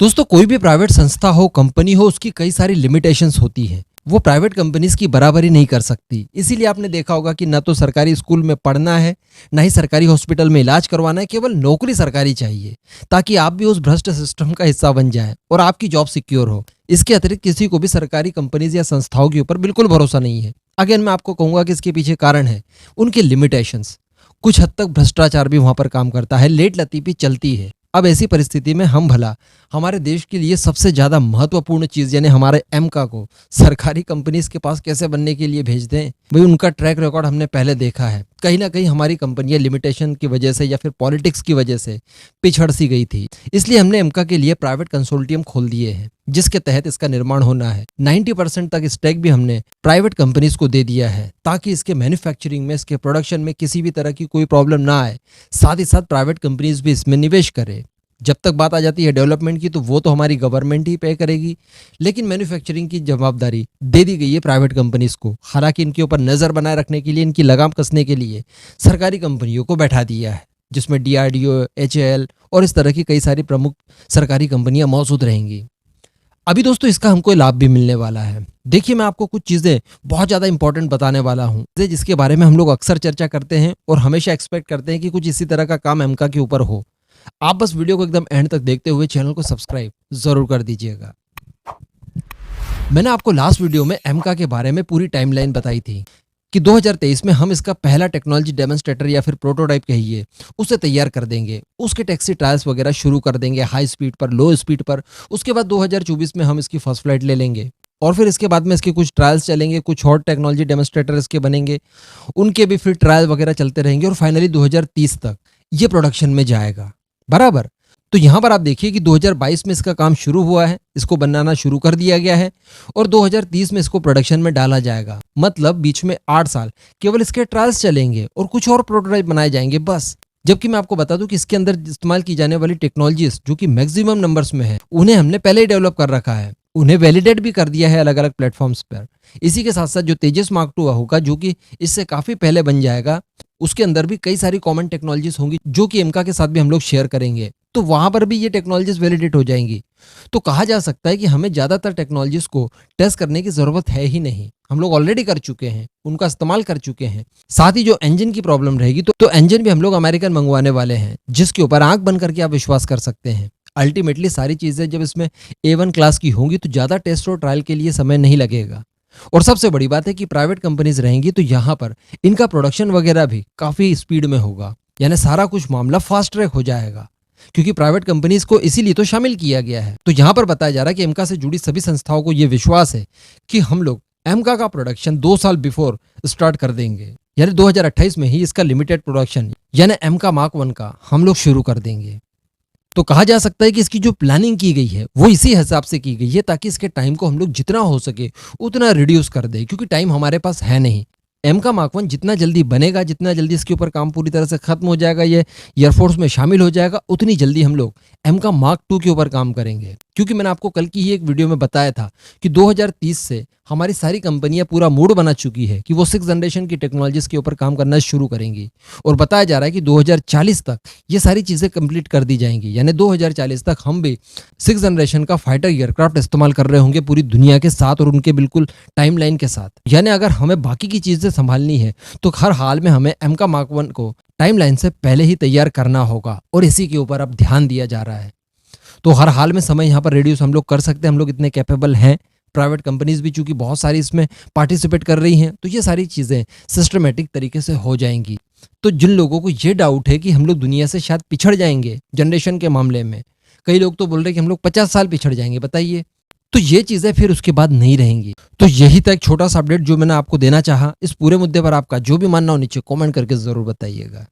दोस्तों कोई भी प्राइवेट संस्था हो, कंपनी हो, उसकी कई सारी लिमिटेशंस होती हैं। वो प्राइवेट कंपनीज की बराबरी नहीं कर सकती। इसीलिए आपने देखा होगा कि ना तो सरकारी स्कूल में पढ़ना है, ना ही सरकारी हॉस्पिटल में इलाज करवाना है, केवल नौकरी सरकारी चाहिए ताकि आप भी उस भ्रष्ट सिस्टम का हिस्सा बन जाएं और आपकी जॉब सिक्योर हो। इसके अतिरिक्त किसी को भी सरकारी कंपनीज या संस्थाओं के ऊपर बिल्कुल भरोसा नहीं है। अगेन मैं आपको कहूंगा कि इसके पीछे कारण है उनके लिमिटेशंस। कुछ हद तक भ्रष्टाचार भी वहां पर काम करता है, लेट लतीफी चलती है। अब ऐसी परिस्थिति में हम भला हमारे देश के लिए सबसे ज्यादा महत्वपूर्ण चीज यानी हमारे एमका को सरकारी कंपनीज के पास कैसे बनने के लिए भेज दें। भाई उनका ट्रैक रिकॉर्ड हमने पहले देखा है। कहीं ना कहीं हमारी कंपनियां लिमिटेशन की वजह से या फिर पॉलिटिक्स की वजह से पिछड़ सी गई थी। इसलिए हमने एमका के लिए प्राइवेट कंसोर्टियम खोल दिए हैं जिसके तहत इसका निर्माण होना है। 90% तक स्टेक भी हमने प्राइवेट कंपनीज को दे दिया है ताकि इसके मैन्युफैक्चरिंग में, इसके प्रोडक्शन में किसी भी तरह की कोई प्रॉब्लम ना आए। साथ ही साथ प्राइवेट कंपनीज भी इसमें निवेश करें। जब तक बात आ जाती है डेवलपमेंट की तो वो तो हमारी गवर्नमेंट ही पे करेगी, लेकिन मैन्युफैक्चरिंग की जवाबदारी दे दी गई है प्राइवेट कंपनीज को। हालांकि इनके ऊपर नजर बनाए रखने के लिए, इनकी लगाम कसने के लिए सरकारी कंपनियों को बैठा दिया है, जिसमें डीआरडीओ, एचएएल और इस तरह की कई सारी प्रमुख सरकारी कंपनियां मौजूद रहेंगी। अभी दोस्तों इसका हमको लाभ भी मिलने वाला है। देखिए मैं आपको कुछ चीज़ें बहुत ज़्यादा इंपॉर्टेंट बताने वाला हूँ जिसके बारे में हम लोग अक्सर चर्चा करते हैं और हमेशा एक्सपेक्ट करते हैं कि कुछ इसी तरह का काम एमका के ऊपर हो। आप बस वीडियो को एकदम एंड तक देखते हुए चैनल को सब्सक्राइब जरूर कर दीजिएगा। मैंने आपको लास्ट वीडियो में एमका के बारे में पूरी टाइमलाइन बताई थी कि 2023 में हम इसका पहला टेक्नोलॉजी डेमोन्स्ट्रेटर या फिर प्रोटोटाइप कहिए उसे तैयार कर देंगे। उसके टैक्सी ट्रायल्स वगैरह शुरू कर देंगे, हाई स्पीड पर, लो स्पीड पर। उसके बाद 2024 में हम इसकी फर्स्ट फ्लाइट ले लेंगे और फिर इसके बाद में इसके कुछ ट्रायल्स चलेंगे, कुछ और टेक्नोलॉजी डेमोन्स्ट्रेटर इसके बनेंगे, उनके भी फिर ट्रायल वगैरह चलते रहेंगे और फाइनली 2030 तक ये प्रोडक्शन में जाएगा। बराबर। तो यहां पर आप देखिए कि 2022 में इसका काम शुरू हुआ है, इसको बनाना शुरू कर दिया गया है और 2030 में इसको प्रोडक्शन में डाला जाएगा। मतलब बीच में 8 साल केवल इसके ट्रायल्स चलेंगे और कुछ और प्रोटोटाइप बनाए जाएंगे बस। जबकि मैं आपको बता दूं कि इसके अंदर इस्तेमाल की जाने वाली टेक्नोलॉजीज जो कि मैक्सिमम नंबर्स में है, उन्हें हमने पहले ही डेवलप कर रखा है, उन्हें वैलिडेट भी कर दिया है अलग अलग प्लेटफॉर्म्स पर। इसी के साथ साथ जो तेजस मार्क 2 होगा जो कि इससे काफी पहले बन जाएगा, उसके अंदर भी कई सारी कॉमन टेक्नोलॉजीज होंगी जो कि एमका के साथ भी हम लोग शेयर करेंगे। तो वहां पर भी ये टेक्नोलॉजीज वैलिडेट हो जाएंगी। तो कहा जा सकता है कि हमें ज्यादातर टेक्नोलॉजीज को टेस्ट करने की जरूरत है ही नहीं। हम लोग ऑलरेडी कर चुके हैं, उनका इस्तेमाल कर चुके हैं। साथ ही जो इंजन की प्रॉब्लम रहेगी तो इंजन भी हम लोग अमेरिकन मंगवाने वाले हैं, जिसके ऊपर आंख बंद करके आप विश्वास कर सकते हैं। अल्टीमेटली सारी चीजें जब इसमें A1 क्लास की होंगी तो ज्यादा टेस्ट और ट्रायल के लिए समय नहीं लगेगा। और सबसे बड़ी बात है कि प्राइवेट कंपनीज रहेंगी तो यहाँ पर इनका प्रोडक्शन वगैरह भी काफी स्पीड में होगा, यानी सारा कुछ मामला फास्ट ट्रैक हो जाएगा, क्योंकि प्राइवेट कंपनीज को इसीलिए तो शामिल किया गया है। तो यहाँ पर बताया जा रहा है कि एमका से जुड़ी सभी संस्थाओं को यह विश्वास है कि हम लोग एमका का प्रोडक्शन 2 साल बिफोर स्टार्ट कर देंगे, यानी 2028 में ही इसका लिमिटेड प्रोडक्शन यानी एमका मार्क 1 का हम लोग शुरू कर देंगे। तो कहा जा सकता है कि इसकी जो प्लानिंग की गई है वो इसी हिसाब से की गई है ताकि इसके टाइम को हम लोग जितना हो सके उतना रिड्यूस कर दे, क्योंकि टाइम हमारे पास है नहीं। एमका मार्क 1 जितना जल्दी बनेगा, जितना जल्दी इसके ऊपर काम पूरी तरह से खत्म हो जाएगा, ये एयरफोर्स में शामिल हो जाएगा, उतनी जल्दी हम लोग एमका मार्क 2 के ऊपर काम करेंगे। क्योंकि मैंने आपको कल की ही एक वीडियो में बताया था कि 2030 से हमारी सारी कंपनियां पूरा मूड बना चुकी है कि वो 6th जनरेशन की टेक्नोलॉजीज के ऊपर काम करना शुरू करेंगी और बताया जा रहा है कि 2040 तक ये सारी चीजें कंप्लीट कर दी जाएंगी। यानी 2040 तक हम भी 6th जनरेशन का फाइटर एयरक्राफ्ट इस्तेमाल कर रहे होंगे पूरी दुनिया के साथ और उनके बिल्कुल टाइमलाइन के साथ। यानी अगर हमें बाकी की चीजें संभालनी है तो हर हाल में हमें एमका मार्क 1 को टाइमलाइन से पहले ही तैयार करना होगा और इसी के ऊपर अब ध्यान दिया जा रहा है। तो हर हाल में समय यहाँ पर रिड्यूस हम लोग कर सकते हैं, हम लोग इतने कैपेबल हैं। प्राइवेट कंपनीज भी चूंकि बहुत सारी इसमें पार्टिसिपेट कर रही हैं तो ये सारी चीज़ें सिस्टमेटिक तरीके से हो जाएंगी। तो जिन लोगों को ये डाउट है कि हम लोग दुनिया से शायद पिछड़ जाएंगे जनरेशन के मामले में, कई लोग तो बोल रहे हैं कि हम लोग 50 साल पिछड़ जाएंगे, बताइए, तो ये चीज़ें फिर उसके बाद नहीं रहेंगी। तो यही था एक छोटा सा अपडेट जो मैंने आपको देना चाहा। इस पूरे मुद्दे पर आपका जो भी मानना हो नीचे कॉमेंट करके ज़रूर बताइएगा।